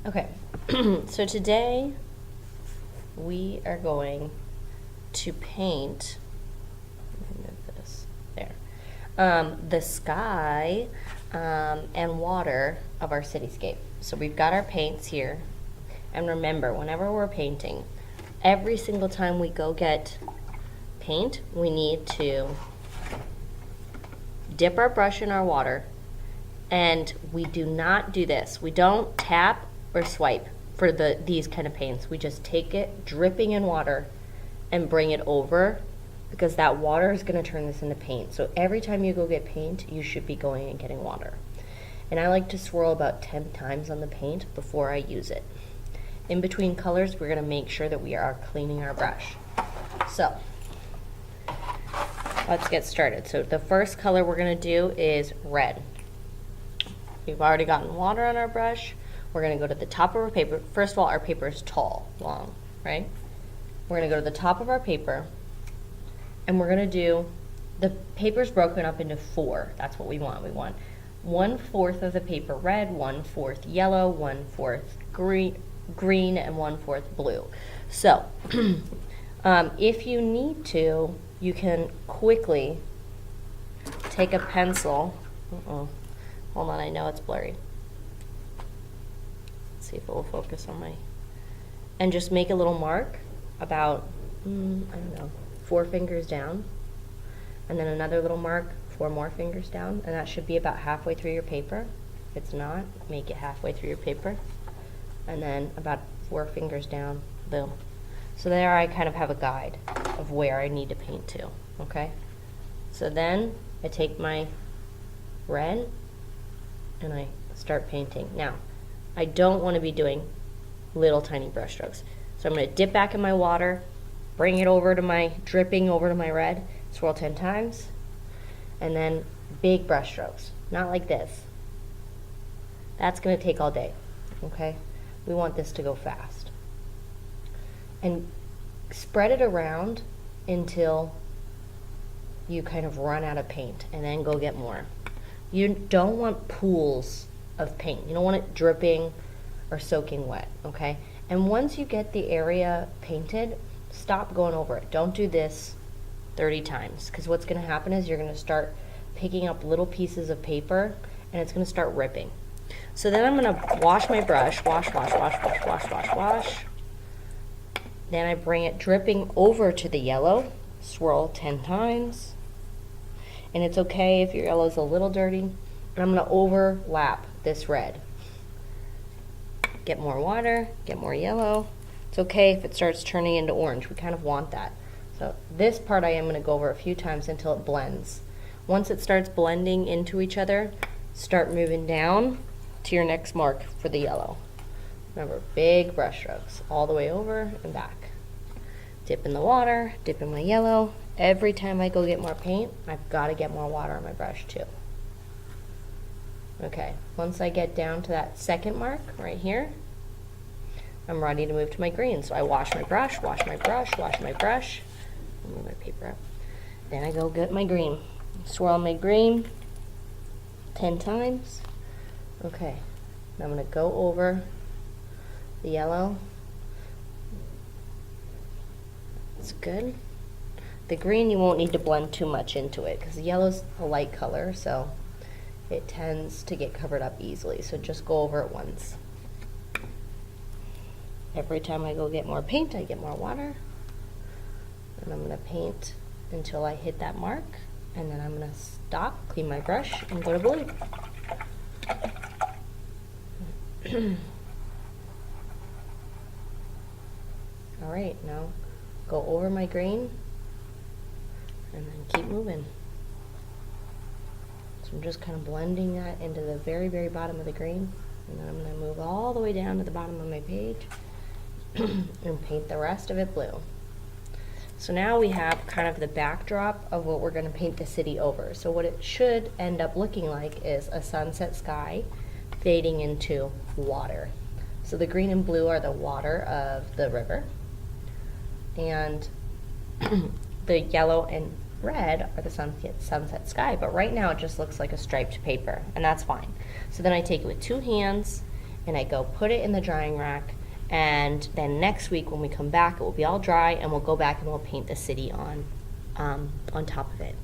Okay, so today we are going to paint, let me move this, there, the sky and water of our cityscape. So we've got our paints here, and remember, whenever we're painting, every single time we go get paint, we need to dip our brush in our water, and we do not do this. We don't tap or swipe for these kind of paints. We just take it dripping in water and bring it over, because that water is going to turn this into paint. So every time you go get paint, you should be going and getting water. And I like to swirl about 10 times on the paint before I use it. In between colors, we're going to make sure that we are cleaning our brush. So let's get started. So the first color we're going to do is red. We've already gotten water on our brush. We're going to go to the top of our paper. First of all, our paper is tall, long, right? We're going to go to the top of our paper, and we're going to do, the paper's broken up into 4. That's what we want. We want 1/4 of the paper red, 1/4 yellow, 1/4 green, and 1/4 blue. So if you need to, you can quickly take a pencil. Hold on, I know it's blurry. Let's see if it will focus on my, and just make a little mark about, I don't know, 4 fingers down, and then another little mark 4 more fingers down, and that should be about halfway through your paper. If it's not, make it halfway through your paper, and then about 4 fingers down, boom. So there I kind of have a guide of where I need to paint to, okay? So then I take my red and I start painting. Now, I don't want to be doing little tiny brush strokes. So I'm going to dip back in my water, bring it over to my, dripping over to my red, swirl 10 times, and then big brush strokes, not like this. That's going to take all day, okay? We want this to go fast. And spread it around until you kind of run out of paint, and then go get more. You don't want pools of paint. You don't want it dripping or soaking wet, okay? And once you get the area painted, stop going over it. Don't do this 30 times, because what's going to happen is you're going to start picking up little pieces of paper, and it's going to start ripping. So then I'm going to wash my brush, wash. Then I bring it dripping over to the yellow, swirl 10 times. And it's okay if your yellow is a little dirty. And I'm going to overlap this red. Get more water, get more yellow. It's okay if it starts turning into orange. We kind of want that. So this part I am going to go over a few times until it blends. Once it starts blending into each other, start moving down to your next mark for the yellow. Remember, big brush strokes all the way over and back. Dip in the water, dip in my yellow. Every time I go get more paint, I've got to get more water on my brush too. Okay, once I get down to that second mark right here, I'm ready to move to my green. So I wash my brush, wash my brush. Move my paper up. Then I go get my green. Swirl my green 10 times. Okay, now I'm going to go over the yellow. That's good. The green, you won't need to blend too much into it, because the yellow's a light color, so it tends to get covered up easily. So just go over it once. Every time I go get more paint, I get more water. And I'm going to paint until I hit that mark, and then I'm going to stop, clean my brush, and go to blue. All right, now go over my green, and then keep moving. So I'm just kind of blending that into the very, very bottom of the green, and then I'm going to move all the way down to the bottom of my page and paint the rest of it blue. So now we have kind of the backdrop of what we're going to paint the city over. So what it should end up looking like is a sunset sky fading into water. So the green and blue are the water of the river, and the yellow and red are the sunset sky. But right now it just looks like a striped paper, and that's fine. So then I take it with 2 hands and I go put it in the drying rack, and then next week when we come back, it will be all dry, and we'll go back and we'll paint the city on top of it.